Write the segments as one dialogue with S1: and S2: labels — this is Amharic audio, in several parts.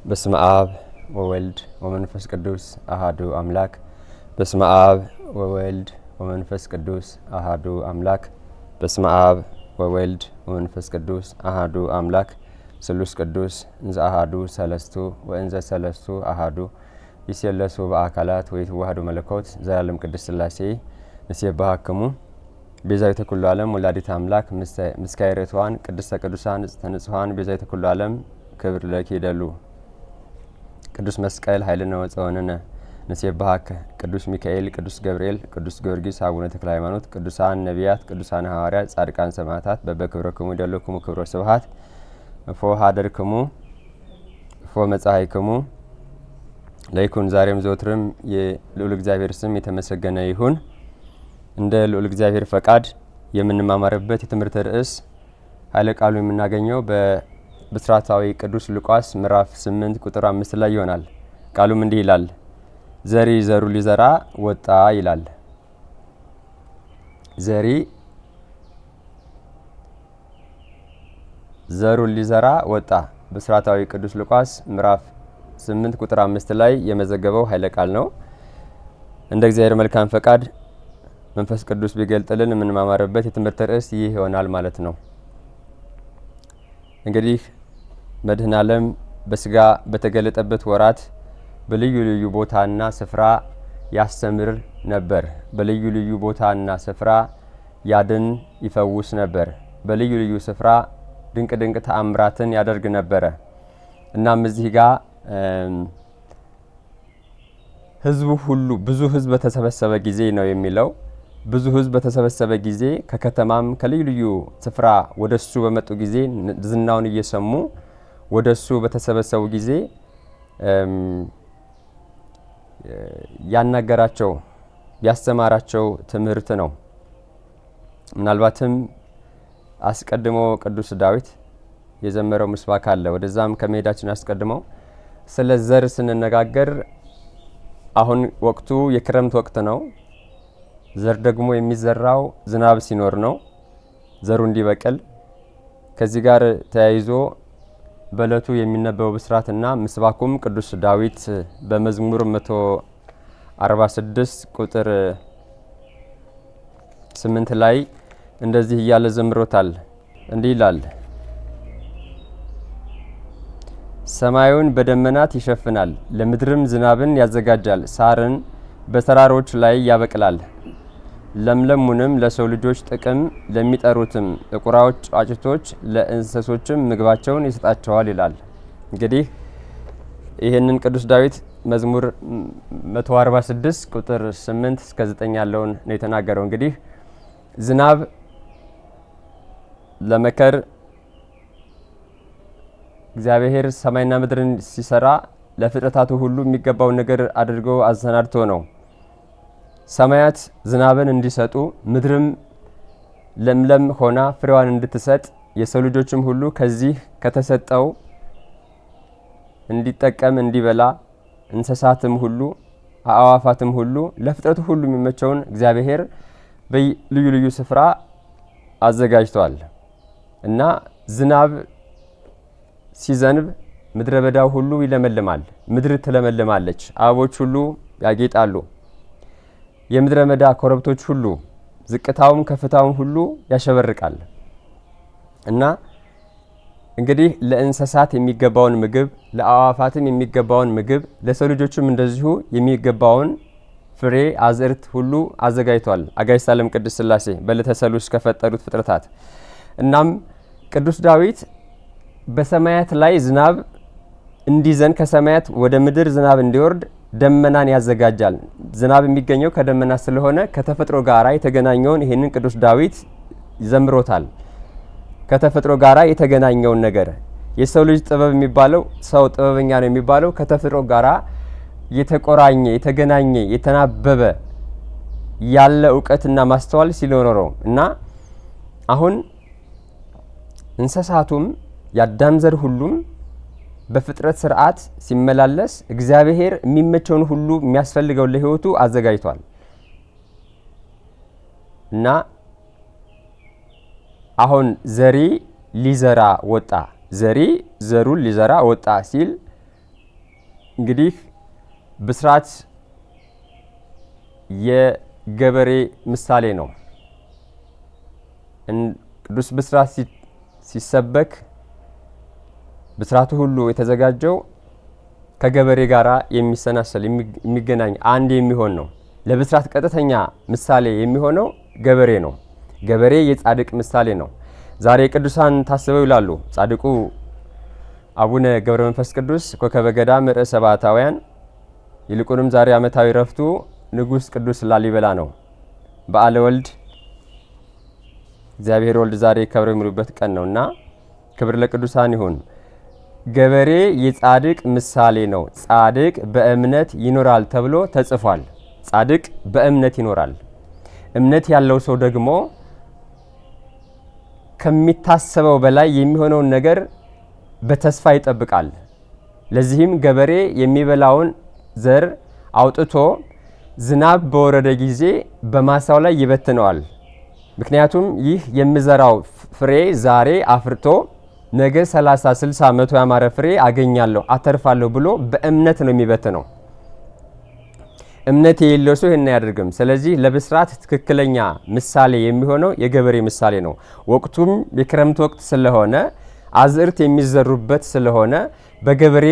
S1: በስመ አብ ወወልድ ወመንፈስ ቅዱስ አሐዱ አምላክ። በስመ አብ ወወልድ ወመንፈስ ቅዱስ አሐዱ አምላክ። በስመ አብ ወወልድ ወመንፈስ ቅዱስ አሐዱ አምላክ። ስሉስ ቅዱስ እንዘ አሐዱ ሰለስቱ ወእንዘ ሰለስቱ አሐዱ ይሴለሱ በአካላት ወይትዋሐዱ መለኮት ዘላለም ቅድስት ሥላሴ ንሴብሐክሙ ቤዛዊተ ኩሉ ዓለም ወላዲተ አምላክ ምስካየ ርቱዓን ቅድስተ ቅዱሳን ንጽሕተ ንጹሐን ቤዛዊተ ኩሉ ዓለም ክብር ለኪ ይደሉ። ቅዱስ መስቀል ኃይልነ ወፀወንነ ንሴብሐከ ቅዱስ ሚካኤል ቅዱስ ገብርኤል ቅዱስ ጊዮርጊስ አቡነ ተክለ ሃይማኖት ቅዱሳን ነቢያት ቅዱሳን ሐዋርያት ጻድቃን ሰማዕታት በበክብረክሙ ይደለክሙ ክብረ ስብሐት እፎ ሀደርክሙ እፎ መጻሕይክሙ ለይኩን ዛሬም ዘወትርም የልዑል እግዚአብሔር ስም የተመሰገነ ይሁን። እንደ ልዑል እግዚአብሔር ፈቃድ የምንማማርበት የትምህርት ርዕስ ኃይለ ቃሉ የምናገኘው በብስራታዊ ቅዱስ ሉቃስ ምዕራፍ 8 ቁጥር 5 ላይ ይሆናል። ቃሉም እንዲህ ይላል፣ ዘሪ ዘሩ ሊዘራ ወጣ ይላል። ዘሪ ዘሩ ሊዘራ ወጣ። ብስራታዊ ቅዱስ ሉቃስ ምዕራፍ 8 ቁጥር 5 ላይ የመዘገበው ኃይለ ቃል ነው። እንደ እግዚአብሔር መልካም ፈቃድ መንፈስ ቅዱስ ቢገልጥልን የምንማማርበት የትምህርት ርዕስ ይህ ይሆናል ማለት ነው። እንግዲህ መድኃኔ ዓለም በስጋ በተገለጠበት ወራት በልዩ ልዩ ቦታና ስፍራ ያስተምር ነበር። በልዩ ልዩ ቦታና ስፍራ ያድን ይፈውስ ነበር። በልዩ ልዩ ስፍራ ድንቅ ድንቅ ተአምራትን ያደርግ ነበረ። እናም እዚህ ጋር ህዝቡ ሁሉ ብዙ ህዝብ በተሰበሰበ ጊዜ ነው የሚለው። ብዙ ህዝብ በተሰበሰበ ጊዜ ከከተማም ከልዩ ልዩ ስፍራ ወደሱ በመጡ ጊዜ ዝናውን እየሰሙ ወደሱ በተሰበሰቡ ጊዜ ያናገራቸው ያስተማራቸው ትምህርት ነው። ምናልባትም አስቀድሞ ቅዱስ ዳዊት የዘመረው ምስባክ አለ። ወደዛም ከመሄዳችን አስቀድመው ስለ ዘር ስንነጋገር አሁን ወቅቱ የክረምት ወቅት ነው። ዘር ደግሞ የሚዘራው ዝናብ ሲኖር ነው፣ ዘሩ እንዲበቅል። ከዚህ ጋር ተያይዞ በእለቱ የሚነበበው ብስራትና ምስባኩም ቅዱስ ዳዊት በመዝሙር 146 ቁጥር 8 ላይ እንደዚህ እያለ ዘምሮታል። እንዲህ ይላል፣ ሰማዩን በደመናት ይሸፍናል፣ ለምድርም ዝናብን ያዘጋጃል፣ ሳርን በተራሮች ላይ ያበቅላል፣ ለምለሙንም ለሰው ልጆች ጥቅም ለሚጠሩትም ለቁራዎች ጫጭቶች ለእንስሶችም ምግባቸውን ይሰጣቸዋል ይላል። እንግዲህ ይህንን ቅዱስ ዳዊት መዝሙር 146 ቁጥር 8 እስከ 9 ያለውን ነው የተናገረው። እንግዲህ ዝናብ ለመከር እግዚአብሔር ሰማይና ምድርን ሲሰራ ለፍጥረታቱ ሁሉ የሚገባውን ነገር አድርጎ አሰናድቶ ነው። ሰማያት ዝናብን እንዲሰጡ ምድርም ለምለም ሆና ፍሬዋን እንድትሰጥ የሰው ልጆችም ሁሉ ከዚህ ከተሰጠው እንዲጠቀም እንዲበላ እንስሳትም ሁሉ አእዋፋትም ሁሉ ለፍጥረቱ ሁሉ የሚመቸውን እግዚአብሔር በልዩ ልዩ ስፍራ አዘጋጅቷል እና ዝናብ ሲዘንብ ምድረ በዳው ሁሉ ይለመልማል፣ ምድር ትለመልማለች፣ አበቦች ሁሉ ያጌጣሉ፣ የምድረ በዳ ኮረብቶች ሁሉ ዝቅታውም ከፍታውም ሁሉ ያሸበርቃል። እና እንግዲህ ለእንስሳት የሚገባውን ምግብ፣ ለአእዋፋትም የሚገባውን ምግብ፣ ለሰው ልጆችም እንደዚሁ የሚገባውን ፍሬ አዝርት ሁሉ አዘጋጅቷል አጋዕዝተ ዓለም ቅድስት ሥላሴ በዕለተ ሰሉስ ከፈጠሩት ፍጥረታት። እናም ቅዱስ ዳዊት በሰማያት ላይ ዝናብ እንዲዘን ከሰማያት ወደ ምድር ዝናብ እንዲወርድ ደመናን ያዘጋጃል። ዝናብ የሚገኘው ከደመና ስለሆነ ከተፈጥሮ ጋራ የተገናኘውን ይህንን ቅዱስ ዳዊት ይዘምሮታል። ከተፈጥሮ ጋራ የተገናኘውን ነገር የሰው ልጅ ጥበብ የሚባለው ሰው ጥበበኛ ነው የሚባለው ከተፈጥሮ ጋራ የተቆራኘ የተገናኘ የተናበበ ያለ እውቀትና ማስተዋል ሲኖረው እና አሁን እንስሳቱም የአዳም ዘር ሁሉም በፍጥረት ስርዓት ሲመላለስ እግዚአብሔር የሚመቸውን ሁሉ የሚያስፈልገውን ለሕይወቱ አዘጋጅቷል እና አሁን ዘሪ ሊዘራ ወጣ ዘሪ ዘሩን ሊዘራ ወጣ ሲል እንግዲህ ብስራት የገበሬ ምሳሌ ነው። ቅዱስ ብስራት ሲሰበክ ብስራቱ ሁሉ የተዘጋጀው ከገበሬ ጋራ የሚሰናሰል የሚገናኝ አንድ የሚሆን ነው። ለብስራት ቀጥተኛ ምሳሌ የሚሆነው ገበሬ ነው። ገበሬ የጻድቅ ምሳሌ ነው። ዛሬ ቅዱሳን ታስበው ይላሉ። ጻድቁ አቡነ ገብረ መንፈስ ቅዱስ ኮከበ ገዳም ርዕሰ ባሕታውያን፣ ይልቁንም ዛሬ ዓመታዊ ረፍቱ ንጉሥ ቅዱስ ላሊበላ ነው። በዓለ ወልድ እግዚአብሔር ወልድ ዛሬ ከብረው የሚሉበት ቀን ነውና ክብር ለቅዱሳን ይሁን። ገበሬ የጻድቅ ምሳሌ ነው። ጻድቅ በእምነት ይኖራል ተብሎ ተጽፏል። ጻድቅ በእምነት ይኖራል። እምነት ያለው ሰው ደግሞ ከሚታሰበው በላይ የሚሆነውን ነገር በተስፋ ይጠብቃል። ለዚህም ገበሬ የሚበላውን ዘር አውጥቶ ዝናብ በወረደ ጊዜ በማሳው ላይ ይበትነዋል። ምክንያቱም ይህ የሚዘራው ፍሬ ዛሬ አፍርቶ ነገ 30፣ 60፣ 100 ያማረ ፍሬ አገኛለሁ አተርፋለሁ ብሎ በእምነት ነው የሚበትነው። እምነት የሌለው ሰው ይሄን አያደርግም። ስለዚህ ለብስራት ትክክለኛ ምሳሌ የሚሆነው የገበሬ ምሳሌ ነው። ወቅቱም የክረምት ወቅት ስለሆነ አዝርት የሚዘሩበት ስለሆነ በገበሬ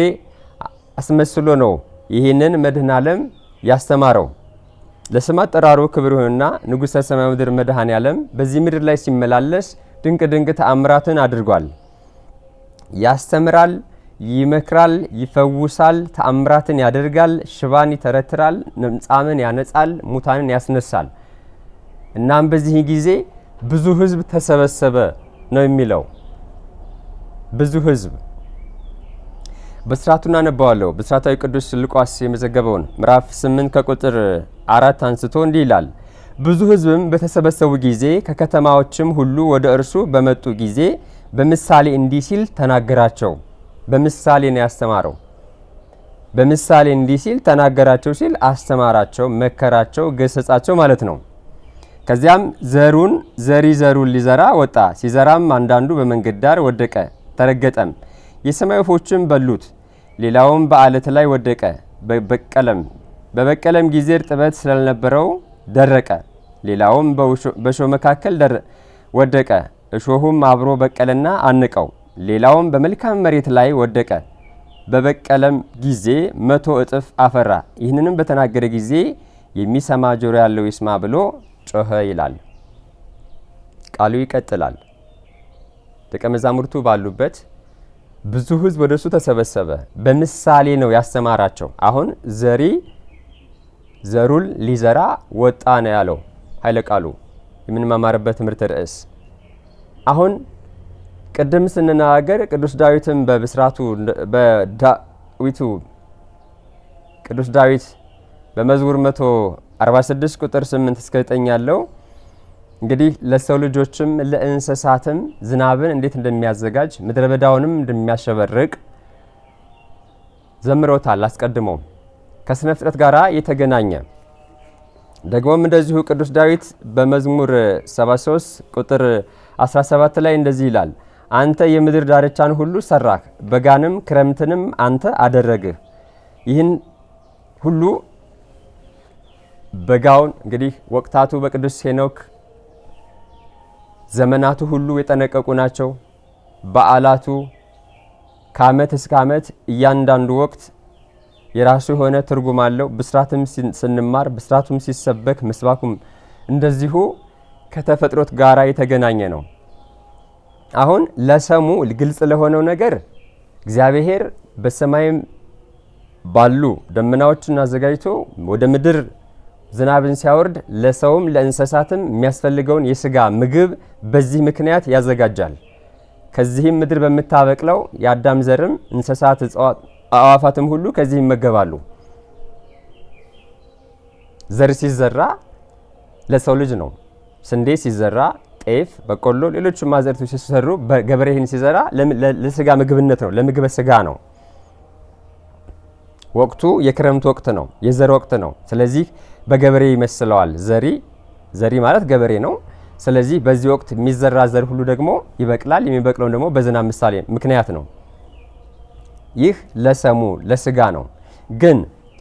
S1: አስመስሎ ነው ይህንን መድኃኔ ዓለም ያስተማረው። ለስም አጠራሩ ክብር ይሁንና ንጉሠ ሰማይ ምድር መድኃኔ ዓለም በዚህ ምድር ላይ ሲመላለስ ድንቅ ድንቅ ተአምራትን አድርጓል። ያስተምራል፣ ይመክራል፣ ይፈውሳል፣ ተአምራትን ያደርጋል፣ ሽባን ይተረትራል፣ ለምጻምን ያነጻል፣ ሙታንን ያስነሳል። እናም በዚህ ጊዜ ብዙ ሕዝብ ተሰበሰበ ነው የሚለው። ብዙ ሕዝብ ብስራቱን አነባዋለሁ። ብስራታዊ ቅዱስ ሉቃስ የመዘገበውን ምዕራፍ 8 ከቁጥር 4 አንስቶ እንዲህ ይላል። ብዙ ሕዝብም በተሰበሰቡ ጊዜ ከከተማዎችም ሁሉ ወደ እርሱ በመጡ ጊዜ በምሳሌ እንዲህ ሲል ተናገራቸው። በምሳሌ ነው ያስተማረው። በምሳሌ እንዲህ ሲል ተናገራቸው ሲል አስተማራቸው፣ መከራቸው፣ ገሰጻቸው ማለት ነው። ከዚያም ዘሩን ሊዘራ ወጣ። ሲዘራም አንዳንዱ በመንገድ ዳር ወደቀ፣ ተረገጠም፣ የሰማይ ወፎችም በሉት። ሌላውም በአለት ላይ ወደቀ፣ በበቀለም ጊዜ እርጥበት ስላልነበረው ደረቀ። ሌላውም በእሾህ መካከል ወደቀ፣ እሾሁም አብሮ በቀለና አነቀው። ሌላውም በመልካም መሬት ላይ ወደቀ፣ በበቀለም ጊዜ 100 እጥፍ አፈራ። ይህንንም በተናገረ ጊዜ የሚሰማ ጆሮ ያለው ይስማ ብሎ ጮኸ ይላል። ቃሉ ይቀጥላል። ደቀ መዛሙርቱ ባሉበት ብዙ ሕዝብ ወደ እሱ ተሰበሰበ። በምሳሌ ነው ያስተማራቸው። አሁን ዘሩን ሊዘራ ወጣ ነው ያለው ኃይለ ቃሉ የምንማማርበት ትምህርት ርዕስ። አሁን ቅድም ስንናገር ቅዱስ ዳዊትም በብስራቱ ቅዱስ ዳዊት በመዝሙር 146 ቁጥር 8 እስከ 9 ያለው እንግዲህ ለሰው ልጆችም ለእንስሳትም ዝናብን እንዴት እንደሚያዘጋጅ ምድረ በዳውንም እንደሚያሸበርቅ ዘምሮታል። አስቀድሞ ከስነ ፍጥረት ጋር የተገናኘ ደግሞም እንደዚሁ ቅዱስ ዳዊት በመዝሙር 73 ቁጥር 17 ላይ እንደዚህ ይላል። አንተ የምድር ዳርቻን ሁሉ ሰራህ፣ በጋንም ክረምትንም አንተ አደረግህ። ይህን ሁሉ በጋውን እንግዲህ ወቅታቱ በቅዱስ ሄኖክ ዘመናቱ ሁሉ የጠነቀቁ ናቸው። በዓላቱ ከዓመት እስከ ዓመት እያንዳንዱ ወቅት የራሱ የሆነ ትርጉም አለው። ብስራትም ስንማር ብስራቱም ሲሰበክ ምስባኩም እንደዚሁ ከተፈጥሮት ጋራ የተገናኘ ነው። አሁን ለሰሙ ግልጽ ለሆነው ነገር እግዚአብሔር በሰማይም ባሉ ደመናዎችን አዘጋጅቶ ወደ ምድር ዝናብን ሲያወርድ ለሰውም ለእንስሳትም የሚያስፈልገውን የስጋ ምግብ በዚህ ምክንያት ያዘጋጃል። ከዚህም ምድር በምታበቅለው የአዳም ዘርም እንስሳት፣ አዕዋፋትም ሁሉ ከዚህ ይመገባሉ። ዘር ሲዘራ ለሰው ልጅ ነው። ስንዴ ሲዘራ፣ ጤፍ፣ በቆሎ፣ ሌሎችም አዝርዕቶች ሲሰሩ ገበሬ ይህን ሲዘራ ለስጋ ምግብነት ነው፣ ለምግበ ስጋ ነው። ወቅቱ የክረምት ወቅት ነው፣ የዘር ወቅት ነው። ስለዚህ በገበሬ ይመስለዋል። ዘሪ ማለት ገበሬ ነው። ስለዚህ በዚህ ወቅት የሚዘራ ዘር ሁሉ ደግሞ ይበቅላል። የሚበቅለው ደግሞ በዝናብ ምሳሌ ምክንያት ነው። ይህ ለሰሙ ለስጋ ነው። ግን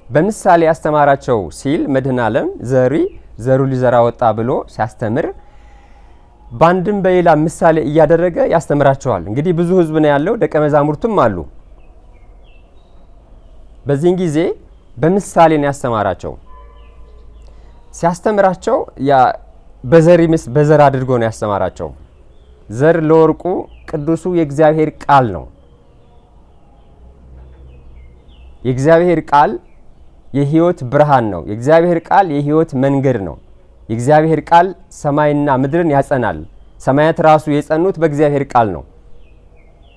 S1: በምሳሌ ያስተማራቸው ሲል መድኃኔዓለም ዘሩ ሊዘራ ወጣ ብሎ ሲያስተምር በአንድም በሌላ ምሳሌ እያደረገ ያስተምራቸዋል። እንግዲህ ብዙ ሕዝብ ነው ያለው፣ ደቀ መዛሙርቱም አሉ። በዚህን ጊዜ በምሳሌ ነው ያስተማራቸው። ሲያስተምራቸው በዘር አድርጎ ነው ያስተማራቸው። ዘር ለወርቁ ቅዱሱ የእግዚአብሔር ቃል ነው። የእግዚአብሔር ቃል የሕይወት ብርሃን ነው። የእግዚአብሔር ቃል የሕይወት መንገድ ነው። የእግዚአብሔር ቃል ሰማይና ምድርን ያጸናል። ሰማያት ራሱ የጸኑት በእግዚአብሔር ቃል ነው።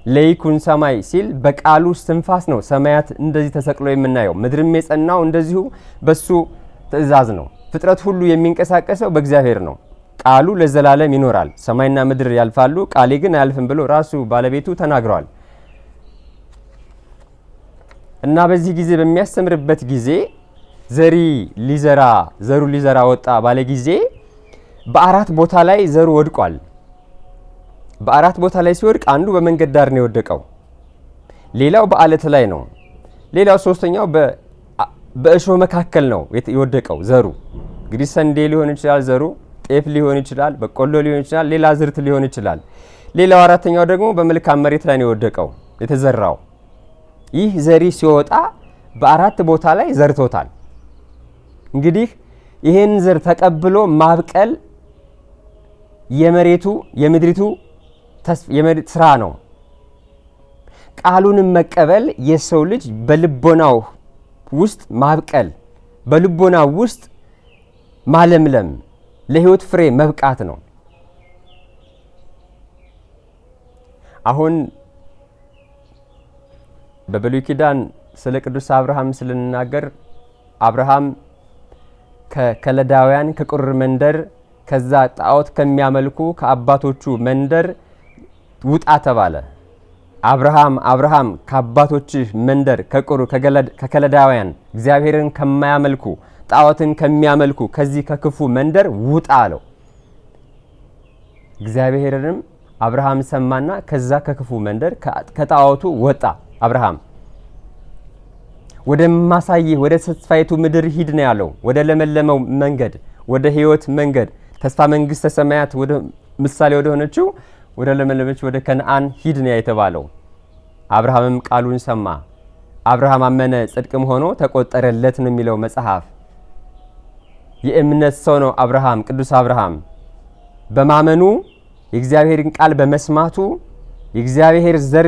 S1: ለይኩን ሰማይ ሲል በቃሉ እስትንፋስ ነው ሰማያት እንደዚህ ተሰቅሎ የምናየው። ምድርም የጸናው እንደዚሁ በሱ ትእዛዝ ነው። ፍጥረት ሁሉ የሚንቀሳቀሰው በእግዚአብሔር ነው። ቃሉ ለዘላለም ይኖራል። ሰማይና ምድር ያልፋሉ፣ ቃሌ ግን አያልፍም ብሎ ራሱ ባለቤቱ ተናግሯል። እና በዚህ ጊዜ በሚያስተምርበት ጊዜ ዘሩ ሊዘራ ወጣ ባለ ጊዜ በአራት ቦታ ላይ ዘሩ ወድቋል። በአራት ቦታ ላይ ሲወድቅ አንዱ በመንገድ ዳር ነው የወደቀው፣ ሌላው በአለት ላይ ነው፣ ሌላው ሶስተኛው በእሾህ መካከል ነው የወደቀው ዘሩ። እንግዲህ ሰንዴ ሊሆን ይችላል ዘሩ፣ ጤፍ ሊሆን ይችላል፣ በቆሎ ሊሆን ይችላል፣ ሌላ ዝርት ሊሆን ይችላል። ሌላው አራተኛው ደግሞ በመልካም መሬት ላይ ነው የወደቀው የተዘራው። ይህ ዘሪ ሲወጣ በአራት ቦታ ላይ ዘርቶታል። እንግዲህ ይህን ዘር ተቀብሎ ማብቀል የምድሪቱ ስራ ነው። ቃሉንም መቀበል የሰው ልጅ በልቦናው ውስጥ ማብቀል፣ በልቦናው ውስጥ ማለምለም፣ ለሕይወት ፍሬ መብቃት ነው። አሁን በብሉይ ኪዳን ስለ ቅዱስ አብርሃም ስልንናገር አብርሃም ከከለዳውያን ከቁር መንደር ከዛ ጣዖት ከሚያመልኩ ከአባቶቹ መንደር ውጣ ተባለ። አብርሃም ከአባቶችህ መንደር ከቁር ከከለዳውያን እግዚአብሔርን ከማያመልኩ ጣዖትን ከሚያመልኩ ከዚህ ከክፉ መንደር ውጣ አለው። እግዚአብሔርንም አብርሃም ሰማና ከዛ ከክፉ መንደር ከጣዖቱ ወጣ። አብርሃም ወደ ማሳይህ ወደ ተስፋይቱ ምድር ሂድ ነው ያለው። ወደ ለመለመው መንገድ፣ ወደ ሕይወት መንገድ፣ ተስፋ መንግስተ ሰማያት ወደ ምሳሌ ወደ ሆነችው ወደ ለመለመች ወደ ከነአን ሂድ ነው የተባለው። አብርሃምም ቃሉን ሰማ። አብርሃም አመነ ጽድቅም ሆኖ ተቆጠረለት ነው የሚለው መጽሐፍ። የእምነት ሰው ነው አብርሃም። ቅዱስ አብርሃም በማመኑ የእግዚአብሔርን ቃል በመስማቱ የእግዚአብሔር ዘር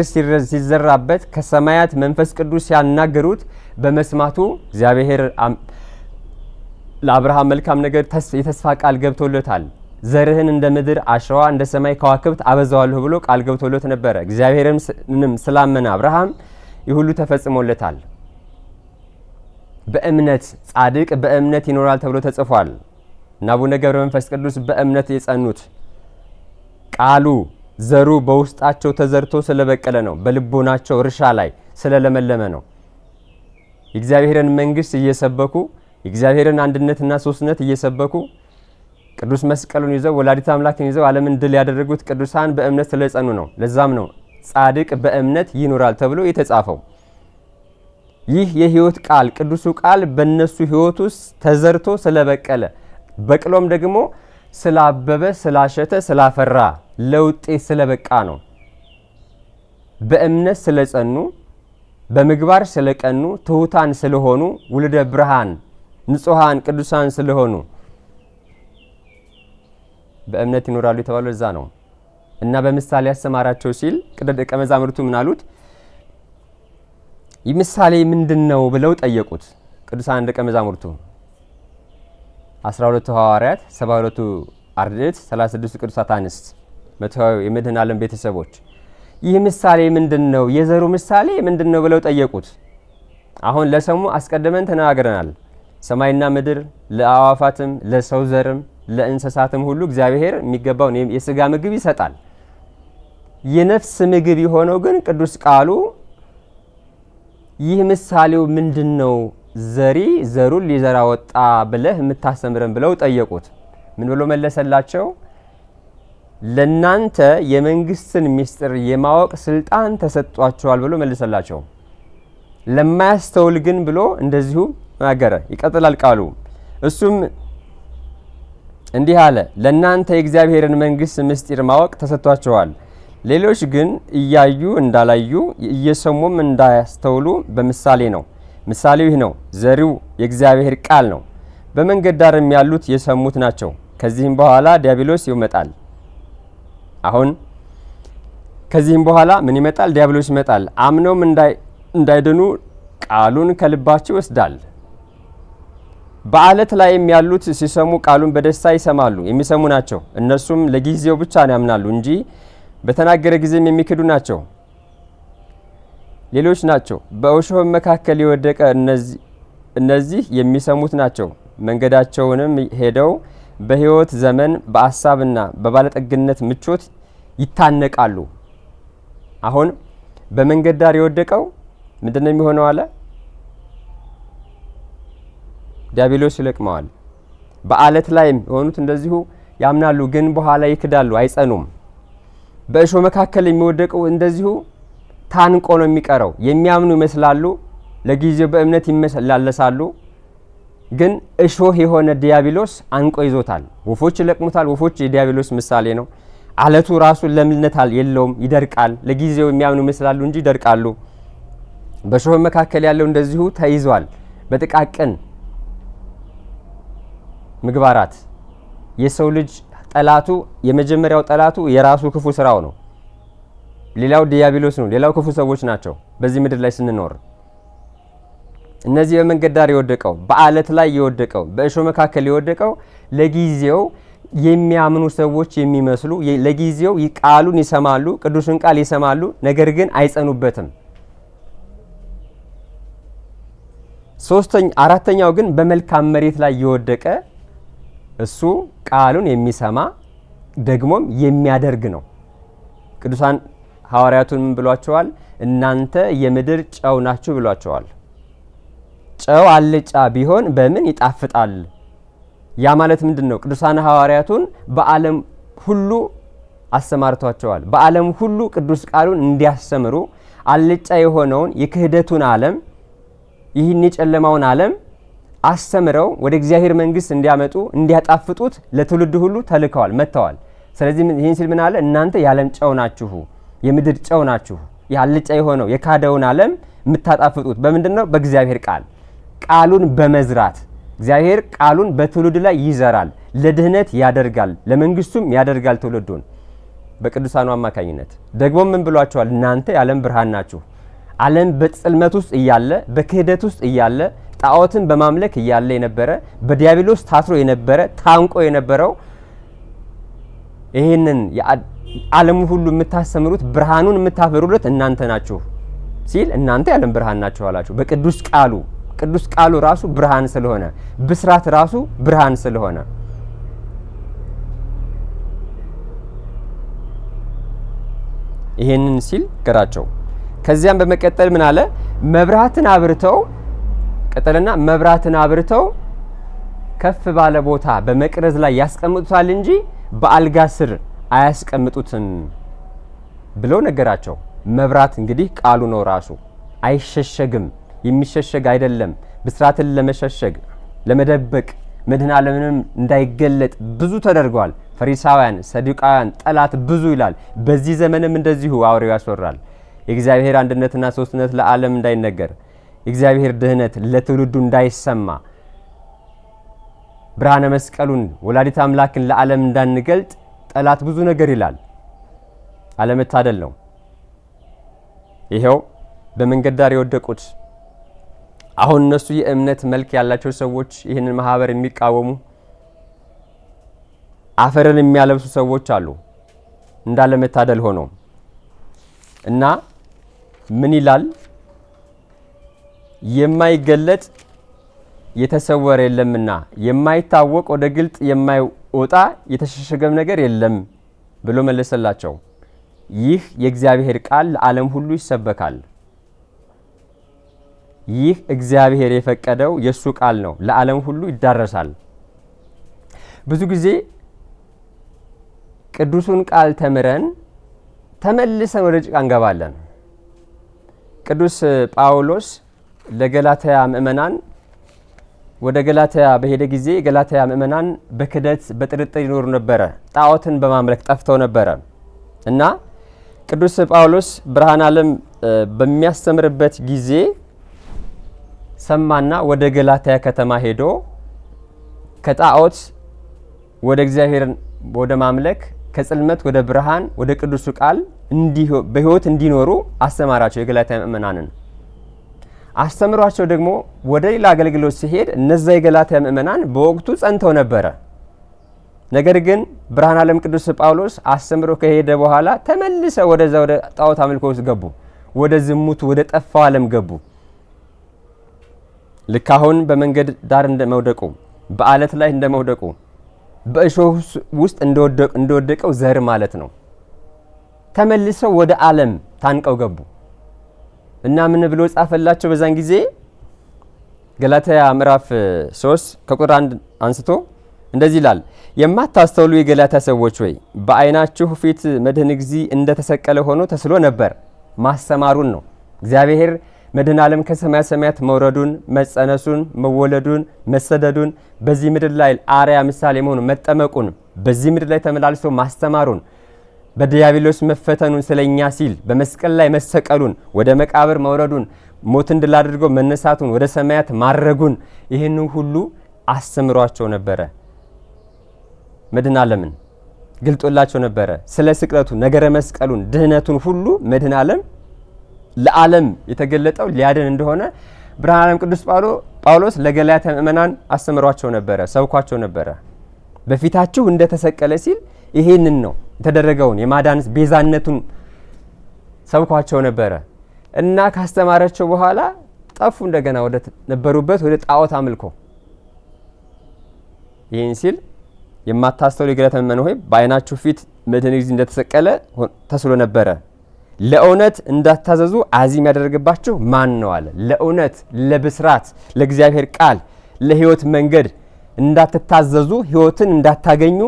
S1: ሲዘራበት ከሰማያት መንፈስ ቅዱስ ሲያናገሩት በመስማቱ እግዚአብሔር ለአብርሃም መልካም ነገር የተስፋ ቃል ገብቶለታል። ዘርህን እንደ ምድር አሸዋ እንደ ሰማይ ከዋክብት አበዛዋለሁ ብሎ ቃል ገብቶለት ነበረ። እግዚአብሔርንም ስላመነ አብርሃም ይህ ሁሉ ተፈጽሞለታል። በእምነት ጻድቅ በእምነት ይኖራል ተብሎ ተጽፏል። እና አቡነ ገብረ መንፈስ ቅዱስ በእምነት የጸኑት ቃሉ ዘሩ በውስጣቸው ተዘርቶ ስለበቀለ ነው። በልቦናቸው እርሻ ላይ ስለለመለመ ነው። የእግዚአብሔርን መንግስት እየሰበኩ የእግዚአብሔርን አንድነትና ሶስትነት እየሰበኩ ቅዱስ መስቀሉን ይዘው ወላዲተ አምላክን ይዘው ዓለምን ድል ያደረጉት ቅዱሳን በእምነት ስለጸኑ ነው። ለዛም ነው ጻድቅ በእምነት ይኖራል ተብሎ የተጻፈው። ይህ የሕይወት ቃል ቅዱሱ ቃል በእነሱ ሕይወት ውስጥ ተዘርቶ ስለበቀለ በቅሎም ደግሞ ስላበበ ስላሸተ ስላፈራ ለውጤት ስለበቃ ነው። በእምነት ስለጸኑ በምግባር ስለቀኑ ትሑታን ስለሆኑ ውልደ ብርሃን ንጹሐን ቅዱሳን ስለሆኑ በእምነት ይኖራሉ የተባለው እዛ ነው። እና በምሳሌ ያስተማራቸው ሲል ደቀ መዛሙርቱ ምን አሉት? ይህ ምሳሌ ምንድነው ብለው ጠየቁት። ቅዱሳን ደቀ መዛሙርቱ 12 ሐዋርያት፣ 72 አርድእት፣ 36 ቅዱሳት አንስት፣ መተው የመድኃኔዓለም ቤተሰቦች ይህ ምሳሌ ምንድነው? የዘሩ ምሳሌ ምንድነው ብለው ጠየቁት። አሁን ለሰሙ አስቀድመን ተናግረናል። ሰማይና ምድር ለአዋፋትም ለሰው ዘርም ለእንስሳትም ሁሉ እግዚአብሔር የሚገባውን የሥጋ ምግብ ይሰጣል። የነፍስ ምግብ የሆነው ግን ቅዱስ ቃሉ ይህ ምሳሌው ምንድነው? ዘሩን ሊዘራ ወጣ ብለህ የምታስተምረን ብለው ጠየቁት። ምን ብሎ መለሰላቸው? ለናንተ የመንግስትን ምስጢር የማወቅ ስልጣን ተሰጥቷቸዋል ብሎ መለሰላቸው። ለማያስተውል ግን ብሎ እንደዚሁ ተናገረ። ይቀጥላል ቃሉ። እሱም እንዲህ አለ፣ ለእናንተ የእግዚአብሔርን መንግሥት ምስጢር ማወቅ ተሰጥቷቸዋል። ሌሎች ግን እያዩ እንዳላዩ እየሰሙም እንዳያስተውሉ በምሳሌ ነው። ምሳሌው ይህ ነው፣ ዘሪው የእግዚአብሔር ቃል ነው። በመንገድ ዳርም ያሉት የሰሙት ናቸው። ከዚህም በኋላ ዲያብሎስ ይመጣል። አሁን ከዚህም በኋላ ምን ይመጣል? ዲያብሎስ ይመጣል። አምነውም እንዳይድኑ ቃሉን ከልባቸው ይወስዳል። በአለት ላይም ያሉት ሲሰሙ ቃሉን በደስታ ይሰማሉ። የሚሰሙ ናቸው። እነርሱም ለጊዜው ብቻ ያምናሉ እንጂ በተናገረ ጊዜም የሚክዱ ናቸው። ሌሎች ናቸው። በእሾህ መካከል የወደቀ እነዚህ የሚሰሙት ናቸው። መንገዳቸውንም ሄደው በሕይወት ዘመን በአሳብና በባለጠግነት ምቾት ይታነቃሉ። አሁን በመንገድ ዳር የወደቀው ምንድን ነው የሚሆነው አለ? ዲያብሎስ ይለቅመዋል። በአለት ላይም የሆኑት እንደዚሁ ያምናሉ፣ ግን በኋላ ይክዳሉ፣ አይጸኑም። በእሾህ መካከል የሚወደቀው እንደዚሁ ታንቆ ነው የሚቀረው። የሚያምኑ ይመስላሉ፣ ለጊዜው በእምነት ይመላለሳሉ፣ ግን እሾህ የሆነ ዲያብሎስ አንቆ ይዞታል። ወፎች ይለቅሙታል። ወፎች የዲያብሎስ ምሳሌ ነው። አለቱ ራሱ ለምነት የለውም፣ ይደርቃል። ለጊዜው የሚያምኑ ይመስላሉ እንጂ ይደርቃሉ። በእሾህ መካከል ያለው እንደዚሁ ተይዟል። በጥቃቅን ምግባራት የሰው ልጅ ጠላቱ፣ የመጀመሪያው ጠላቱ የራሱ ክፉ ስራው ነው። ሌላው ዲያብሎስ ነው። ሌላው ክፉ ሰዎች ናቸው። በዚህ ምድር ላይ ስንኖር እነዚህ በመንገድ ዳር የወደቀው፣ በአለት ላይ የወደቀው፣ በእሾህ መካከል የወደቀው ለጊዜው የሚያምኑ ሰዎች የሚመስሉ ለጊዜው ቃሉን ይሰማሉ፣ ቅዱስን ቃል ይሰማሉ፣ ነገር ግን አይጸኑበትም። አራተኛው ግን በመልካም መሬት ላይ የወደቀ እሱ ቃሉን የሚሰማ ደግሞም የሚያደርግ ነው። ቅዱሳን ሐዋርያቱን ምን ብሏቸዋል? እናንተ የምድር ጨው ናችሁ ብሏቸዋል። ጨው አልጫ ቢሆን በምን ይጣፍጣል? ያ ማለት ምንድን ነው? ቅዱሳን ሐዋርያቱን በዓለም ሁሉ አሰማርቷቸዋል። በዓለም ሁሉ ቅዱስ ቃሉን እንዲያስተምሩ አልጫ የሆነውን የክህደቱን ዓለም፣ ይህን የጨለማውን ዓለም አስተምረው ወደ እግዚአብሔር መንግሥት እንዲያመጡ እንዲያጣፍጡት ለትውልድ ሁሉ ተልከዋል፣ መጥተዋል። ስለዚህ ይህን ሲል ምን አለ? እናንተ የዓለም ጨው ናችሁ፣ የምድር ጨው ናችሁ። አልጫ የሆነው የካደውን ዓለም የምታጣፍጡት በምንድን ነው? በእግዚአብሔር ቃል፣ ቃሉን በመዝራት እግዚአብሔር ቃሉን በትውልድ ላይ ይዘራል፣ ለድህነት ያደርጋል፣ ለመንግስቱም ያደርጋል ትውልዱን በቅዱሳኑ አማካኝነት። ደግሞ ምን ብሏቸዋል? እናንተ የዓለም ብርሃን ናችሁ። ዓለም በጽልመት ውስጥ እያለ በክህደት ውስጥ እያለ ጣዖትን በማምለክ እያለ የነበረ በዲያብሎስ ታስሮ የነበረ ታንቆ የነበረው ይህንን ዓለሙ ሁሉ የምታስተምሩት ብርሃኑን የምታበሩለት እናንተ ናችሁ ሲል እናንተ የዓለም ብርሃን ናችሁ አላችሁ። በቅዱስ ቃሉ፣ ቅዱስ ቃሉ ራሱ ብርሃን ስለሆነ፣ ብስራት ራሱ ብርሃን ስለሆነ ይሄንን ሲል ገራቸው። ከዚያም በመቀጠል ምን አለ? መብራትን አብርተው ቀጠልና መብራትን አብርተው ከፍ ባለ ቦታ በመቅረዝ ላይ ያስቀምጡታል እንጂ በአልጋ ስር አያስቀምጡትም ብሎ ነገራቸው። መብራት እንግዲህ ቃሉ ነው ራሱ፣ አይሸሸግም፣ የሚሸሸግ አይደለም። ብስራትን ለመሸሸግ ለመደበቅ መድኃኔ ዓለምንም እንዳይገለጥ ብዙ ተደርጓል። ፈሪሳውያን፣ ሰዱቃውያን ጠላት ብዙ ይላል። በዚህ ዘመንም እንደዚሁ አውሬው ያስወራል። የእግዚአብሔር አንድነትና ሶስትነት ለዓለም እንዳይነገር፣ የእግዚአብሔር ድህነት ለትውልዱ እንዳይሰማ፣ ብርሃነ መስቀሉን ወላዲተ አምላክን ለዓለም እንዳንገልጥ ጠላት ብዙ ነገር ይላል። አለመታደል ነው። ይሄው በመንገድ ዳር የወደቁት አሁን እነሱ የእምነት መልክ ያላቸው ሰዎች ይህንን ማህበር የሚቃወሙ አፈርን የሚያለብሱ ሰዎች አሉ። እንዳለመታደል ሆኖ እና ምን ይላል? የማይገለጥ የተሰወረ የለምና የማይታወቅ ወደ ግልጥ የማይወጣ የተሸሸገም ነገር የለም ብሎ መለሰላቸው። ይህ የእግዚአብሔር ቃል ለዓለም ሁሉ ይሰበካል። ይህ እግዚአብሔር የፈቀደው የሱ ቃል ነው፣ ለዓለም ሁሉ ይዳረሳል። ብዙ ጊዜ ቅዱሱን ቃል ተምረን ተመልሰን ወደ ጭቃ እንገባለን። ቅዱስ ጳውሎስ ለገላትያ ምእመናን ወደ ገላትያ በሄደ ጊዜ ገላትያ ምእመናን በክደት በጥርጥር ይኖሩ ነበረ። ጣዖትን በማምለክ ጠፍተው ነበረ እና ቅዱስ ጳውሎስ ብርሃነ ዓለም በሚያስተምርበት ጊዜ ሰማና ወደ ገላትያ ከተማ ሄዶ ከጣዖት ወደ እግዚአብሔር ወደ ማምለክ ከጽልመት ወደ ብርሃን ወደ ቅዱሱ ቃል በሕይወት እንዲኖሩ አስተማራቸው። የገላትያ ምእመናንን አስተምሯቸው ደግሞ ወደ ሌላ አገልግሎት ሲሄድ እነዛ የገላትያ ምእመናን በወቅቱ ጸንተው ነበረ። ነገር ግን ብርሃነ ዓለም ቅዱስ ጳውሎስ አስተምሮ ከሄደ በኋላ ተመልሰው ወደዛ ወደ ጣዖት አምልኮ ውስጥ ገቡ። ወደ ዝሙት ወደ ጠፋው ዓለም ገቡ። ልክ አሁን በመንገድ ዳር እንደመውደቁ በአለት ላይ እንደመውደቁ በእሾህ ውስጥ እንደወደቀው ዘር ማለት ነው። ተመልሰው ወደ ዓለም ታንቀው ገቡ እና ምን ብሎ ጻፈላቸው? በዛን ጊዜ ገላትያ ምዕራፍ 3 ከቁጥር 1 አንስቶ እንደዚህ ይላል። የማታስተውሉ የገላትያ ሰዎች ሆይ በዓይናችሁ ፊት መድኃኔ እግዚእ እንደተሰቀለ ሆኖ ተስሎ ነበር። ማስተማሩን ነው። እግዚአብሔር መድኃኔ ዓለም ከሰማያ ሰማያት መውረዱን፣ መጸነሱን፣ መወለዱን፣ መሰደዱን በዚህ ምድር ላይ አርያ ምሳሌ መሆኑን፣ መጠመቁን በዚህ ምድር ላይ ተመላልሶ ማስተማሩን፣ በዲያብሎስ መፈተኑን ስለኛ ሲል በመስቀል ላይ መሰቀሉን፣ ወደ መቃብር መውረዱን፣ ሞትን ድል አድርጎ መነሳቱን፣ ወደ ሰማያት ማረጉን ይህንን ሁሉ አስተምሯቸው ነበረ። መድኃኔ ዓለምን ገልጦላቸው ነበረ። ስለ ስቅለቱ ነገረ መስቀሉን ድህነቱን ሁሉ መድኃኔ ዓለም ለዓለም የተገለጠው ሊያድን እንደሆነ ብርሃነ ዓለም ቅዱስ ጳውሎስ ለገላትያ ምእመናን አስተምሯቸው ነበረ፣ ሰብኳቸው ነበረ። በፊታችሁ እንደተሰቀለ ሲል ይሄንን ነው የተደረገውን የማዳን ቤዛነቱን ሰብኳቸው ነበረ እና ካስተማራቸው በኋላ ጠፉ። እንደገና ወደ ነበሩበት ወደ ጣዖት አምልኮ። ይህን ሲል የማታስተውሉ የገላትያ ምእመናን ሆይ በዓይናችሁ ፊት መድኃኔ እግዚእ እንደተሰቀለ ተስሎ ነበረ። ለእውነት እንዳታዘዙ አዚም ያደረገባችሁ ማን ነው አለ። ለእውነት ለብስራት ለእግዚአብሔር ቃል ለሕይወት መንገድ እንዳትታዘዙ ሕይወትን እንዳታገኙ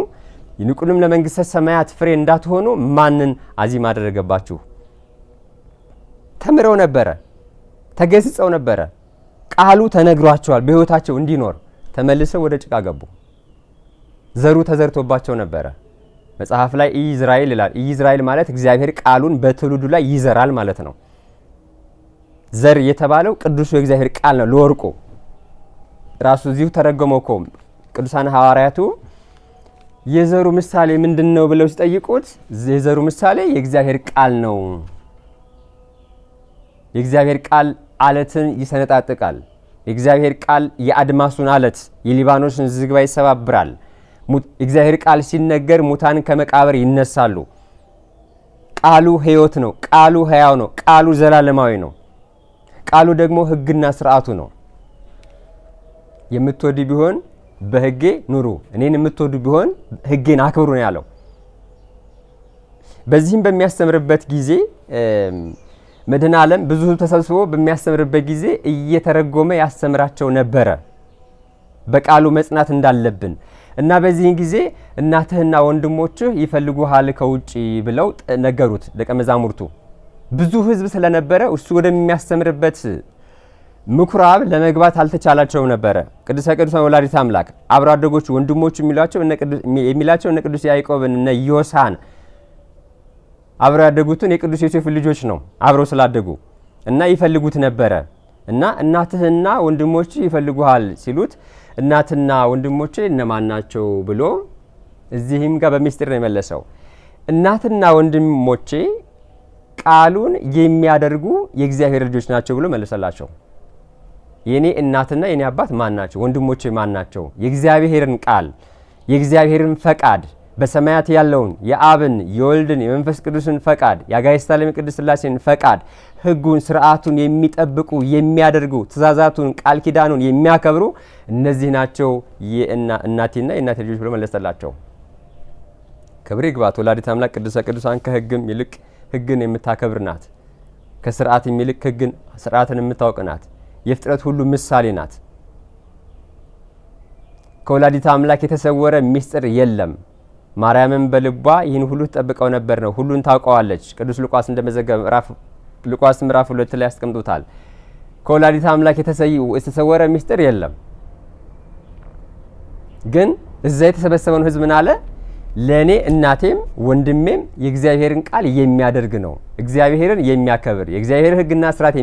S1: ይልቁንም ለመንግሥተ ሰማያት ፍሬ እንዳትሆኑ ማንን አዚም አደረገባችሁ? ተምረው ነበረ፣ ተገስጸው ነበረ፣ ቃሉ ተነግሯቸዋል። በሕይወታቸው እንዲኖር ተመልሰው ወደ ጭቃ ገቡ። ዘሩ ተዘርቶባቸው ነበረ። መጽሐፍ ላይ ኢይዝራኤል ይላል። ኢይዝራኤል ማለት እግዚአብሔር ቃሉን በትውልዱ ላይ ይዘራል ማለት ነው። ዘር የተባለው ቅዱሱ የእግዚአብሔር ቃል ነው። ለወርቁ ራሱ እዚሁ ተረጎመው እኮ ቅዱሳን ሐዋርያቱ የዘሩ ምሳሌ ምንድነው ብለው ሲጠይቁት የዘሩ ምሳሌ የእግዚአብሔር ቃል ነው። የእግዚአብሔር ቃል አለትን ይሰነጣጥቃል። የእግዚአብሔር ቃል የአድማሱን አለት የሊባኖስን ዝግባ ይሰባብራል። እግዚአብሔር ቃል ሲነገር ሙታን ከመቃብር ይነሳሉ። ቃሉ ሕይወት ነው። ቃሉ ሕያው ነው። ቃሉ ዘላለማዊ ነው። ቃሉ ደግሞ ሕግና ስርዓቱ ነው። የምትወዱ ቢሆን በሕጌ ኑሩ፣ እኔን የምትወዱ ቢሆን ሕጌን አክብሩ ነው ያለው። በዚህም በሚያስተምርበት ጊዜ መድኃኔ ዓለም ብዙ ተሰብስቦ በሚያስተምርበት ጊዜ እየተረጎመ ያስተምራቸው ነበረ በቃሉ መጽናት እንዳለብን እና በዚህን ጊዜ እናትህና ወንድሞችህ ይፈልጉሃል ከውጪ ብለው ነገሩት ደቀ መዛሙርቱ። ብዙ ሕዝብ ስለነበረ እሱ ወደሚያስተምርበት ምኩራብ ለመግባት አልተቻላቸውም ነበረ። ቅዱሰ ቅዱሳን ወላዲተ አምላክ አብሮ አደጎቹ ወንድሞቹ የሚላቸው እነ ቅዱስ ያዕቆብን እነ ዮሳን አብሮ ያደጉትን የቅዱስ ዮሴፍ ልጆች ነው አብረው ስላደጉ እና ይፈልጉት ነበረ እና እናትህና ወንድሞች ይፈልጉሃል ሲሉት እናትና ወንድሞቼ እነማን ናቸው ብሎ እዚህም ጋር በሚስጥር ነው የመለሰው። እናትና ወንድሞቼ ቃሉን የሚያደርጉ የእግዚአብሔር ልጆች ናቸው ብሎ መለሰላቸው። የኔ እናትና የኔ አባት ማን ናቸው? ወንድሞቼ ማን ናቸው? የእግዚአብሔርን ቃል የእግዚአብሔርን ፈቃድ በሰማያት ያለውን የአብን የወልድን የመንፈስ ቅዱስን ፈቃድ የአጋዕዝተ ዓለም የቅድስት ሥላሴን ፈቃድ ሕጉን ስርዓቱን የሚጠብቁ የሚያደርጉ ትእዛዛቱን ቃል ኪዳኑን የሚያከብሩ እነዚህ ናቸው እናቴና የእናቴ ልጆች ብሎ መለሰላቸው። ክብር ይግባት ወላዲተ አምላክ ቅድስተ ቅዱሳን ከሕግም ይልቅ ሕግን የምታከብር ናት። ከስርዓትም ይልቅ ሕግን ስርዓትን የምታውቅ ናት። የፍጥረት ሁሉ ምሳሌ ናት። ከወላዲተ አምላክ የተሰወረ ሚስጥር የለም። ማርያምን በልቧ ይህን ሁሉ ተጠብቀው ነበር ነው። ሁሉን ታውቀዋለች። ቅዱስ ሉቃስ እንደመዘገበ ሉቃስ ምዕራፍ 2 ላይ ያስቀምጡታል። ከወላዲተ አምላክ የተሰወረ ምስጢር የለም። ግን እዛ የተሰበሰበውን ሕዝብ ምን አለ? ለእኔ እናቴም ወንድሜም የእግዚአብሔርን ቃል የሚያደርግ ነው፣ እግዚአብሔርን የሚያከብር የእግዚአብሔር ሕግና ስርዓት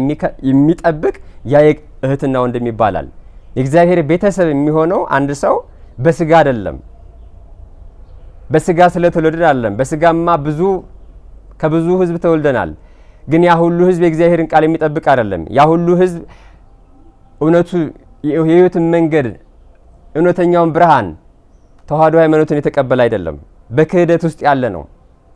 S1: የሚጠብቅ ያ እህትና ወንድም ይባላል። የእግዚአብሔር ቤተሰብ የሚሆነው አንድ ሰው በስጋ አይደለም፣ በስጋ ስለተወለድን አይደለም። በስጋማ ከብዙ ሕዝብ ተወልደናል። ግን ያ ሁሉ ሕዝብ የእግዚአብሔርን ቃል የሚጠብቅ አይደለም። ያ ሁሉ ሕዝብ እውነቱ የሕይወትን መንገድ እውነተኛውን ብርሃን ተዋህዶ ሃይማኖትን የተቀበለ አይደለም። በክህደት ውስጥ ያለ ነው።